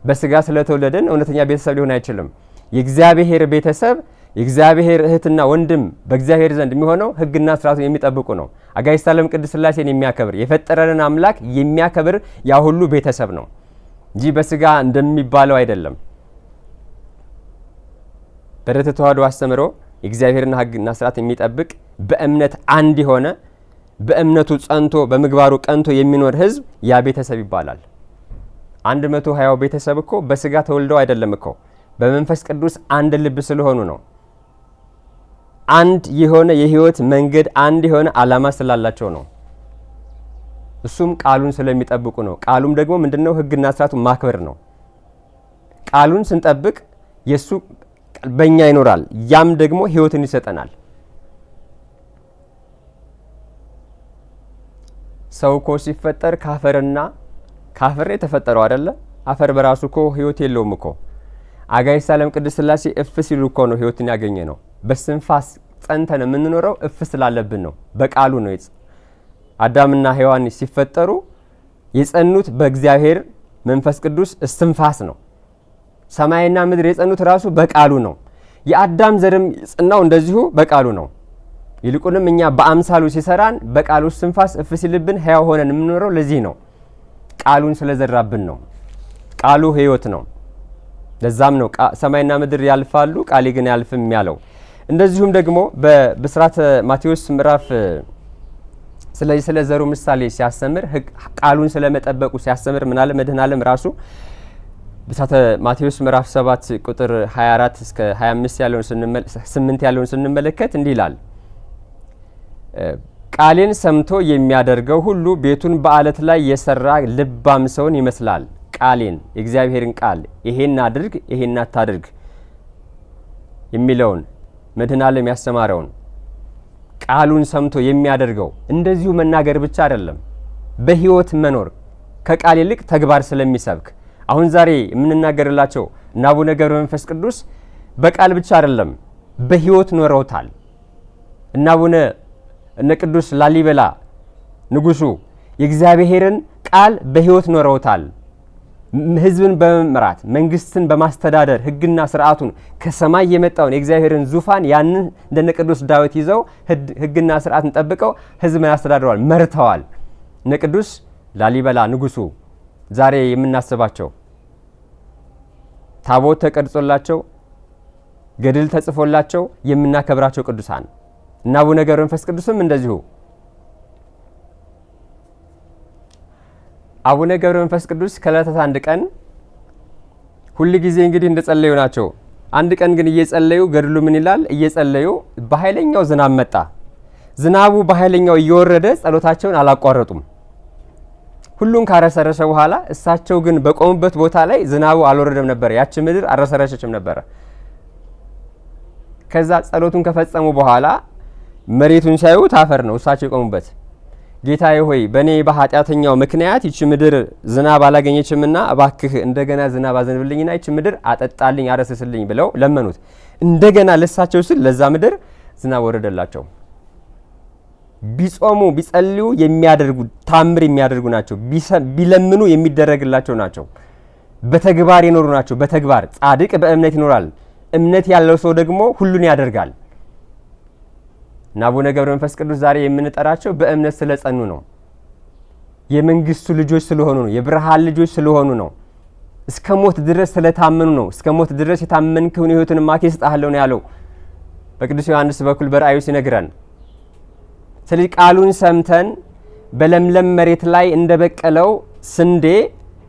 S1: በስጋ ስለተወለደን እውነተኛ ቤተሰብ ሊሆን አይችልም። የእግዚአብሔር ቤተሰብ የእግዚአብሔር እህትና ወንድም በእግዚአብሔር ዘንድ የሚሆነው ሕግና ስርዓቱን የሚጠብቁ ነው። አጋዕዝተ ዓለም ቅድስት ሥላሴን የሚያከብር የፈጠረንን አምላክ የሚያከብር ያ ሁሉ ቤተሰብ ነው እንጂ በስጋ እንደሚባለው አይደለም። በርትዕ ተዋህዶ አስተምሮ የእግዚአብሔርን ሕግና ስርዓት የሚጠብቅ በእምነት አንድ የሆነ በእምነቱ ጸንቶ በምግባሩ ቀንቶ የሚኖር ሕዝብ ያ ቤተሰብ ይባላል። 120 ቤተሰብ እኮ በስጋ ተወልደው አይደለም እኮ በመንፈስ ቅዱስ አንድ ልብ ስለሆኑ ነው። አንድ የሆነ የህይወት መንገድ፣ አንድ የሆነ ዓላማ ስላላቸው ነው። እሱም ቃሉን ስለሚጠብቁ ነው። ቃሉም ደግሞ ምንድነው? ሕግና ስርዓቱን ማክበር ነው። ቃሉን ስንጠብቅ የሱ በእኛ ይኖራል። ያም ደግሞ ህይወትን ይሰጠናል። ሰው እኮ ሲፈጠር ካፈር የተፈጠረው አይደለ? አፈር በራሱ እኮ ህይወት የለውም እኮ። አጋዕዝተ ዓለም ቅድስት ሥላሴ እፍ ሲሉ እኮ ነው ህይወትን ያገኘ ነው። በስንፋስ ጸንተን የምንኖረው እፍ ስላለብን ነው። በቃሉ ነው። አዳምና ሔዋን ሲፈጠሩ የጸኑት በእግዚአብሔር መንፈስ ቅዱስ እስትንፋስ ነው። ሰማይና ምድር የጸኑት ራሱ በቃሉ ነው። የአዳም ዘርም ጽናው እንደዚሁ በቃሉ ነው። ይልቁንም እኛ በአምሳሉ ሲሰራን በቃሉ እስትንፋስ እፍ ሲልብን ሕያው ሆነን የምንኖረው ለዚህ ነው። ቃሉን ስለዘራብን ነው። ቃሉ ህይወት ነው። ለዛም ነው ሰማይና ምድር ያልፋሉ ቃሌ ግን አያልፍም ያለው። እንደዚሁም ደግሞ በብስራተ ማቴዎስ ምዕራፍ ስለ ዘሩ ምሳሌ ሲያስተምር ቃሉን ስለመጠበቁ ሲያስተምር ምናለ መድኃኔዓለም ራሱ ብስራተ ማቴዎስ ምዕራፍ 7 ቁጥር 24 እስከ 25 ያለውን ስንመለከት እንዲህ ይላል። ቃሌን ሰምቶ የሚያደርገው ሁሉ ቤቱን በአለት ላይ የሰራ ልባም ሰውን ይመስላል። ቃሌን የእግዚአብሔርን ቃል ይሄን አድርግ ይሄን አታድርግ የሚለውን መድኃኔዓለም ያስተማረውን ቃሉን ሰምቶ የሚያደርገው እንደዚሁ መናገር ብቻ አይደለም፣ በህይወት መኖር ከቃል ይልቅ ተግባር ስለሚሰብክ አሁን ዛሬ የምንናገርላቸው እና አቡነ ገብረ መንፈስ ቅዱስ በቃል ብቻ አይደለም በህይወት ኖረውታል። እና እነ ቅዱስ ላሊበላ ንጉሱ የእግዚአብሔርን ቃል በህይወት ኖረውታል። ህዝብን በመምራት መንግስትን በማስተዳደር ህግና ስርዓቱን ከሰማይ የመጣውን የእግዚአብሔርን ዙፋን ያንን እንደነ ቅዱስ ዳዊት ይዘው ህግና ስርዓትን ጠብቀው ህዝብን አስተዳድረዋል፣ መርተዋል። እነ ቅዱስ ላሊበላ ንጉሱ ዛሬ የምናስባቸው ታቦት ተቀርጾላቸው ገድል ተጽፎላቸው የምናከብራቸው ቅዱሳን እና አቡነ ገብረ መንፈስ ቅዱስም እንደዚሁ። አቡነ ገብረ መንፈስ ቅዱስ ከዕለታት አንድ ቀን ሁል ጊዜ እንግዲህ እንደጸለዩ ናቸው። አንድ ቀን ግን እየጸለዩ ገድሉ ምን ይላል? እየጸለዩ በኃይለኛው ዝናብ መጣ። ዝናቡ በኃይለኛው እየወረደ ጸሎታቸውን አላቋረጡም። ሁሉን ካረሰረሰ በኋላ እሳቸው ግን በቆሙበት ቦታ ላይ ዝናቡ አልወረደም ነበር። ያቺ ምድር አረሰረሰችም ነበር። ከዛ ጸሎቱን ከፈጸሙ በኋላ መሬቱን ሲያዩት አፈር ነው እሳቸው የቆሙበት። ጌታዬ ሆይ በእኔ በኃጢአተኛው ምክንያት ይቺ ምድር ዝናብ አላገኘችምና እባክህ እንደገና ዝናብ አዘንብልኝና ይቺ ምድር አጠጣልኝ፣ አረስስልኝ ብለው ለመኑት። እንደገና ለሳቸው ስል ለዛ ምድር ዝናብ ወረደላቸው። ቢጾሙ ቢጸልዩ የሚያደርጉ ታምር የሚያደርጉ ናቸው። ቢለምኑ የሚደረግላቸው ናቸው። በተግባር የኖሩ ናቸው። በተግባር ጻድቅ በእምነት ይኖራል። እምነት ያለው ሰው ደግሞ ሁሉን ያደርጋል። እና አቡነ ገብረ መንፈስ ቅዱስ ዛሬ የምንጠራቸው በእምነት ስለጸኑ ነው። የመንግስቱ ልጆች ስለሆኑ ነው። የብርሃን ልጆች ስለሆኑ ነው። እስከ ሞት ድረስ ስለታመኑ ነው። እስከ ሞት ድረስ የታመንክውን ሕይወትን ማኬ እሰጥሃለሁ ነው ያለው በቅዱስ ዮሐንስ በኩል በራእዩ ሲነግረን። ስለዚህ ቃሉን ሰምተን በለምለም መሬት ላይ እንደበቀለው ስንዴ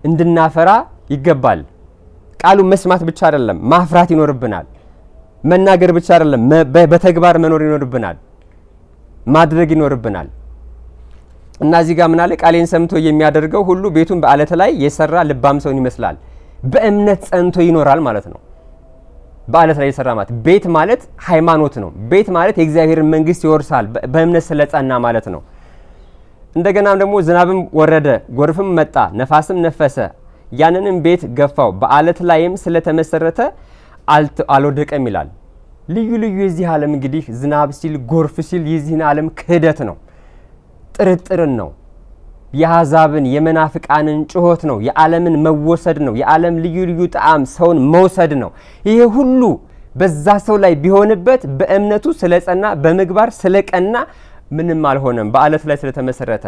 S1: እንድናፈራ ይገባል። ቃሉን መስማት ብቻ አይደለም ማፍራት ይኖርብናል። መናገር ብቻ አይደለም፣ በተግባር መኖር ይኖርብናል፣ ማድረግ ይኖርብናል። እና እዚህ ጋር ምን አለ? ቃሌን ሰምቶ የሚያደርገው ሁሉ ቤቱን በአለት ላይ የሰራ ልባም ሰውን ይመስላል። በእምነት ጸንቶ ይኖራል ማለት ነው። በአለት ላይ የሰራ ማለት ቤት ማለት ሃይማኖት ነው። ቤት ማለት የእግዚአብሔርን መንግስት ይወርሳል በእምነት ስለጸና ማለት ነው። እንደገናም ደግሞ ዝናብም ወረደ፣ ጎርፍም መጣ፣ ነፋስም ነፈሰ፣ ያንንም ቤት ገፋው፣ በአለት ላይም ስለተመሰረተ አልወደቀም ይላል። ልዩ ልዩ የዚህ ዓለም እንግዲህ ዝናብ ሲል ጎርፍ ሲል የዚህን ዓለም ክህደት ነው፣ ጥርጥርን ነው፣ የአሕዛብን የመናፍቃንን ጩኸት ነው፣ የዓለምን መወሰድ ነው፣ የዓለም ልዩ ልዩ ጣዕም ሰውን መውሰድ ነው። ይሄ ሁሉ በዛ ሰው ላይ ቢሆንበት በእምነቱ ስለጸና በምግባር ስለቀና ምንም አልሆነም። በአለት ላይ ስለተመሰረተ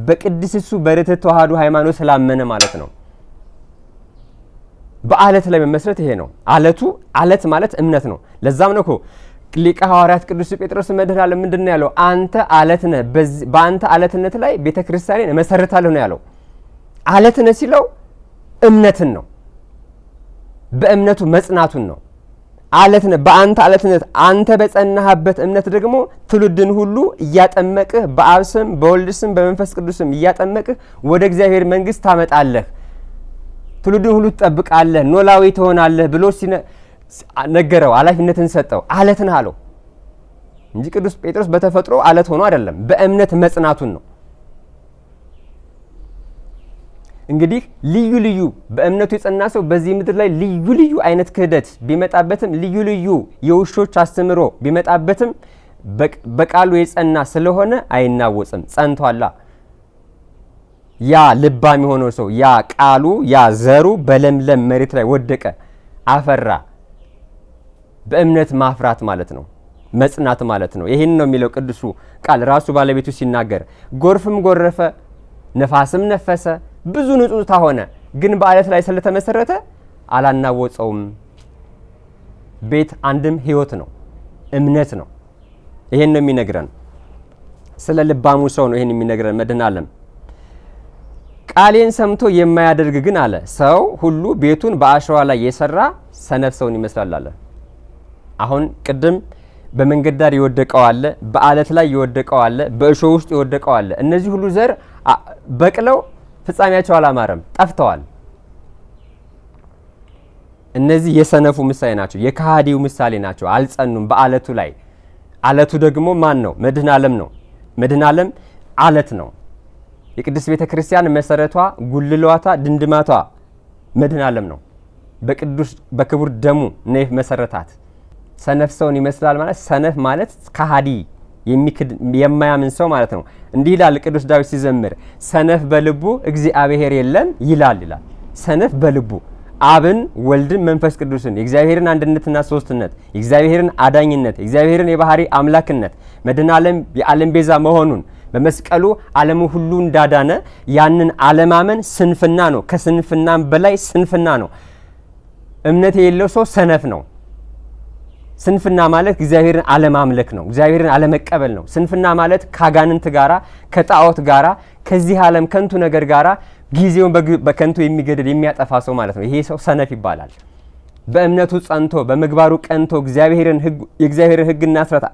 S1: በቅድስቱ በርትዕት ተዋሕዶ ሃይማኖት ስላመነ ማለት ነው። በአለት ላይ መመስረት ይሄ ነው። አለት ማለት እምነት ነው። ለዛም ነው እኮ ሊቀ ሐዋርያት ቅዱስ ጴጥሮስ መድኃኔዓለም ምንድን ነው ያለው? አንተ አለት ነህ፣ በአንተ አለትነት ላይ ቤተ ክርስቲያንን እመሰርታለሁ ነው ያለው። አለት ነህ ሲለው እምነትን ነው፣ በእምነቱ መጽናቱን ነው። አለት ነህ፣ በአንተ አለትነት አንተ በጸናህበት እምነት ደግሞ ትውልድን ሁሉ እያጠመቅህ በአብ ስም በወልድ ስም በመንፈስ ቅዱስ ስም እያጠመቅህ ወደ እግዚአብሔር መንግስት ታመጣለህ፣ ትውልድን ሁሉ ትጠብቃለህ፣ ኖላዊ ትሆናለህ ብሎ ነገረው። ኃላፊነትን ሰጠው። አለት ነህ አለው እንጂ ቅዱስ ጴጥሮስ በተፈጥሮ አለት ሆኖ አይደለም፣ በእምነት መጽናቱን ነው። እንግዲህ ልዩ ልዩ በእምነቱ የጸና ሰው በዚህ ምድር ላይ ልዩ ልዩ አይነት ክህደት ቢመጣበትም፣ ልዩ ልዩ የውሾች አስተምሮ ቢመጣበትም በቃሉ የጸና ስለሆነ አይናወጽም፣ ጸንቷላ። ያ ልባም የሆነው ሰው ያ ቃሉ ያ ዘሩ በለምለም መሬት ላይ ወደቀ፣ አፈራ። በእምነት ማፍራት ማለት ነው፣ መጽናት ማለት ነው። ይህን ነው የሚለው ቅዱሱ ቃል ራሱ ባለቤቱ ሲናገር፣ ጎርፍም ጎረፈ፣ ነፋስም ነፈሰ፣ ብዙ ንጹሕታ ሆነ፣ ግን በአለት ላይ ስለተመሰረተ አላናወጸውም። ቤት አንድም ሕይወት ነው፣ እምነት ነው። ይህን ነው የሚነግረን። ስለ ልባሙ ሰው ነው ይህን የሚነግረን መድኃኔዓለም። ቃሌን ሰምቶ የማያደርግ ግን አለ ሰው ሁሉ ቤቱን በአሸዋ ላይ የሰራ ሰነፍ ሰውን ይመስላል አለ። አሁን ቅድም በመንገድ ዳር የወደቀው አለ፣ በአለት ላይ የወደቀው አለ፣ በእሾህ ውስጥ የወደቀው አለ። እነዚህ ሁሉ ዘር በቅለው ፍጻሜያቸው አላማረም፣ ጠፍተዋል። እነዚህ የሰነፉ ምሳሌ ናቸው፣ የከሃዲው ምሳሌ ናቸው። አልጸኑም በአለቱ ላይ። አለቱ ደግሞ ማን ነው? መድኃኔዓለም ነው። መድኃኔዓለም አለት ነው። የቅድስት ቤተ ክርስቲያን መሰረቷ፣ ጉልላቷ፣ ድንድማቷ መድኃኔዓለም ነው። በክቡር ደሙ ነው መሰረታት። ሰነፍ ሰውን ይመስላል ማለት ሰነፍ ማለት ከሃዲ የማያምን ሰው ማለት ነው። እንዲህ ይላል ቅዱስ ዳዊት ሲዘምር፣ ሰነፍ በልቡ እግዚአብሔር የለም ይላል። ሰነፍ በልቡ አብን ወልድን መንፈስ ቅዱስን የእግዚአብሔርን አንድነትና ሶስትነት የእግዚአብሔርን አዳኝነት የእግዚአብሔርን የባህሪ አምላክነት መድኃኔዓለም የዓለም ቤዛ መሆኑን በመስቀሉ ዓለሙ ሁሉ እንዳዳነ ያንን አለማመን ስንፍና ነው። ከስንፍናም በላይ ስንፍና ነው። እምነት የሌለው ሰው ሰነፍ ነው። ስንፍና ማለት እግዚአብሔርን አለማምለክ ነው። እግዚአብሔርን አለመቀበል ነው። ስንፍና ማለት ከአጋንንት ጋራ ከጣዖት ጋራ ከዚህ ዓለም ከንቱ ነገር ጋራ ጊዜውን በከንቱ የሚገድል የሚያጠፋ ሰው ማለት ነው። ይሄ ሰው ሰነፍ ይባላል። በእምነቱ ጸንቶ በምግባሩ ቀንቶ የእግዚአብሔርን ሕግና ስርዓት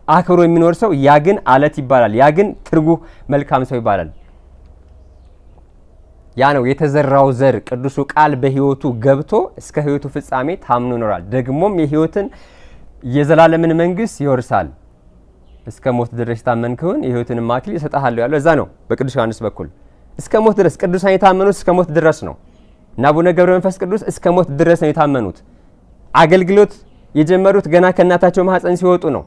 S1: አክብሮ የሚኖር ሰው ያ ግን አለት ይባላል። ያ ግን ትርጉህ መልካም ሰው ይባላል። ያ ነው የተዘራው ዘር ቅዱሱ ቃል በሕይወቱ ገብቶ እስከ ሕይወቱ ፍጻሜ ታምኖ ይኖራል። ደግሞም የሕይወትን የዘላለምን መንግስት ይወርሳል። እስከ ሞት ድረስ የታመንከውን የሕይወትን አክሊል እሰጥሃለሁ ያለው እዛ ነው በቅዱስ ዮሐንስ በኩል። እስከ ሞት ድረስ ቅዱሳን የታመኑት እስከ ሞት ድረስ ነው። እና አቡነ ገብረ መንፈስ ቅዱስ እስከ ሞት ድረስ ነው የታመኑት። አገልግሎት የጀመሩት ገና ከእናታቸው ማህፀን ሲወጡ ነው።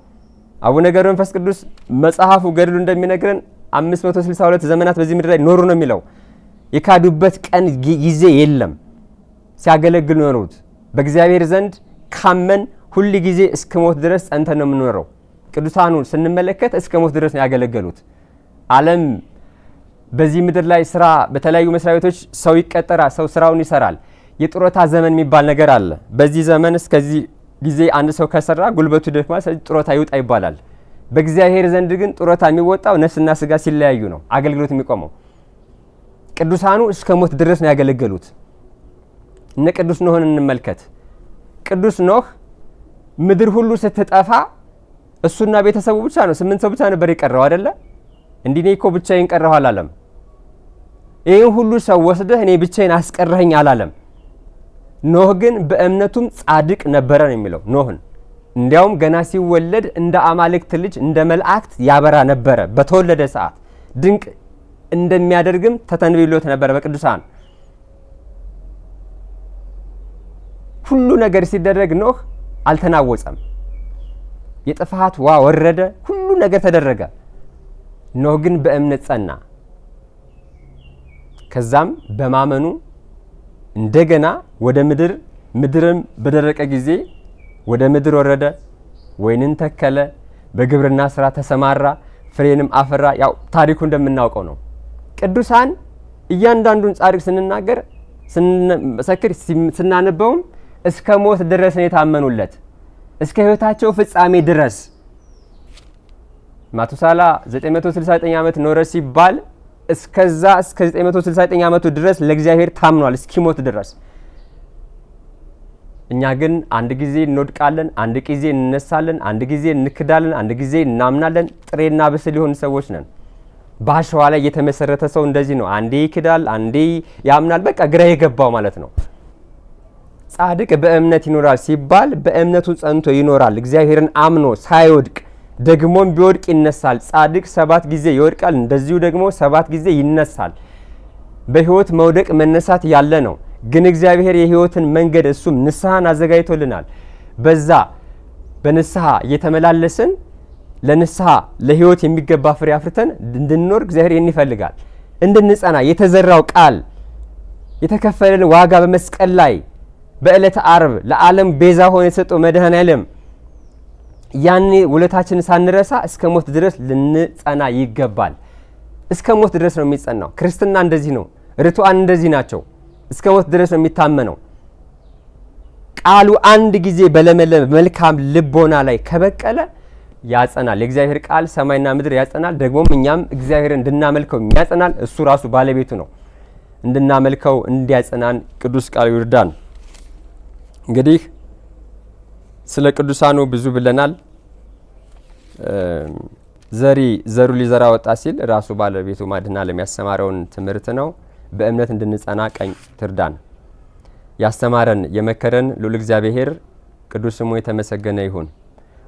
S1: አቡነ ገብረ መንፈስ ቅዱስ መጽሐፉ ገድሉ እንደሚነግረን 562 ዘመናት በዚህ ምድር ላይ ኖሩ ነው የሚለው። የካዱበት ቀን ጊዜ የለም። ሲያገለግሉ ኖሩት። በእግዚአብሔር ዘንድ ካመን ሁል ጊዜ እስከ ሞት ድረስ ጸንተን ነው የምንኖረው። ቅዱሳኑ ስንመለከት እስከ ሞት ድረስ ነው ያገለገሉት። ዓለም በዚህ ምድር ላይ ስራ በተለያዩ መስሪያ ቤቶች ሰው ይቀጠራል፣ ሰው ስራውን ይሰራል። የጡረታ ዘመን የሚባል ነገር አለ። በዚህ ዘመን እስከዚህ ጊዜ አንድ ሰው ከሰራ ጉልበቱ ይደክማል፣ ስለዚህ ጡረታ ይውጣ ይባላል። በእግዚአብሔር ዘንድ ግን ጡረታ የሚወጣው ነፍስና ስጋ ሲለያዩ ነው አገልግሎት የሚቆመው። ቅዱሳኑ እስከ ሞት ድረስ ነው ያገለገሉት። እነ ቅዱስ ኖህን እንመልከት። ቅዱስ ኖህ ምድር ሁሉ ስትጠፋ እሱና ቤተሰቡ ብቻ ነው 8 ሰው ብቻ ነበር የቀረው አይደለ? እንዲህ እኔ እኮ ብቻዬን ቀረሁ አላለም። ይሄን ሁሉ ሰው ወስደህ እኔ ብቻዬን አስቀረኸኝ አላለም። ኖህ ግን በእምነቱም ጻድቅ ነበረ ነው የሚለው ኖህን። እንዲያውም ገና ሲወለድ እንደ አማልክት ልጅ እንደ መላእክት ያበራ ነበረ። በተወለደ ሰዓት ድንቅ እንደሚያደርግም ተተንብዮለት ነበረ በቅዱሳን። ሁሉ ነገር ሲደረግ ኖህ አልተናወጸም። የጥፋት ውሃ ወረደ፣ ሁሉ ነገር ተደረገ። ኖህ ግን በእምነት ጸና። ከዛም በማመኑ እንደገና ወደ ምድርም በደረቀ ጊዜ ወደ ምድር ወረደ፣ ወይንን ተከለ፣ በግብርና ስራ ተሰማራ፣ ፍሬንም አፈራ። ያው ታሪኩ እንደምናውቀው ነው። ቅዱሳን እያንዳንዱን ጻድቅ ስንናገር ስንመሰክር ስናነበውም እስከ ሞት ድረስ ነው የታመኑለት፣ እስከ ሕይወታቸው ፍጻሜ ድረስ። ማቱሳላ 969 ዓመት ኖረ ሲባል እስከዛ እስከ 969 ዓመቱ ድረስ ለእግዚአብሔር ታምኗል እስኪሞት ድረስ። እኛ ግን አንድ ጊዜ እንወድቃለን፣ አንድ ጊዜ እንነሳለን፣ አንድ ጊዜ እንክዳለን፣ አንድ ጊዜ እናምናለን። ጥሬና ብስል የሆኑ ሰዎች ነን። በአሸዋ ላይ የተመሰረተ ሰው እንደዚህ ነው። አንዴ ይክዳል፣ አንዴ ያምናል። በቃ ግራ የገባው ማለት ነው። ጻድቅ በእምነት ይኖራል ሲባል በእምነቱ ጸንቶ ይኖራል። እግዚአብሔርን አምኖ ሳይወድቅ ደግሞም ቢወድቅ ይነሳል። ጻድቅ 7 ጊዜ ይወድቃል፣ እንደዚሁ ደግሞ 7 ጊዜ ይነሳል። በሕይወት መውደቅ መነሳት ያለ ነው። ግን እግዚአብሔር የሕይወትን መንገድ እሱም ንስሐን አዘጋጅቶልናል። በዛ በንስሐ እየተመላለስን ለንስሐ ለሕይወት የሚገባ ፍሬ አፍርተን እንድንኖር እግዚአብሔር ይህን ይፈልጋል። እንድንጸና የተዘራው ቃል የተከፈለን ዋጋ በመስቀል ላይ በዕለተ ዓርብ ለዓለም ቤዛ ሆኖ የተሰጠው መድኃኔዓለም ያኔ ውለታችንን ሳንረሳ እስከ ሞት ድረስ ልንጸና ይገባል። እስከ ሞት ድረስ ነው የሚጸናው። ክርስትና እንደዚህ ነው። ርቱዓን እንደዚህ ናቸው። እስከ ሞት ድረስ ነው የሚታመነው። ቃሉ አንድ ጊዜ በለመለመ መልካም ልቦና ላይ ከበቀለ ያጸናል። የእግዚአብሔር ቃል ሰማይና ምድር ያጸናል። ደግሞም እኛም እግዚአብሔርን እንድናመልከው ያጸናል። እሱ ራሱ ባለቤቱ ነው። እንድናመልከው እንዲያጸናን ቅዱስ ቃል ይርዳን። እንግዲህ ስለ ቅዱሳኑ ብዙ ብለናል። ዘሩ ሊዘራ ወጣ ሲል ራሱ ባለቤቱ ማድና ለሚያስተማረውን ትምህርት ነው። በእምነት እንድንጸና ቀኝ ትርዳን። ያስተማረን የመከረን ልዑል እግዚአብሔር ቅዱስ ስሙ የተመሰገነ ይሁን።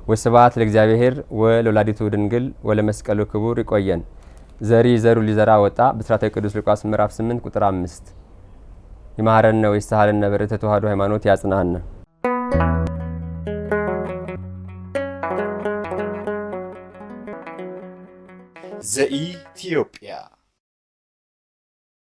S1: ወስብሐት ለእግዚአብሔር ወለወላዲቱ ድንግል ወለመስቀሉ ክቡር። ይቆየን። ዘሩ ሊዘራ ወጣ ብስራተ ቅዱስ ሉቃስ ምዕራፍ 8 ቁጥር 5 ይማረን ነው ይስተሃለነ በረከተ ተዋሕዶ ሃይማኖት ያጽናነ።
S2: ዘኢትዮጵያ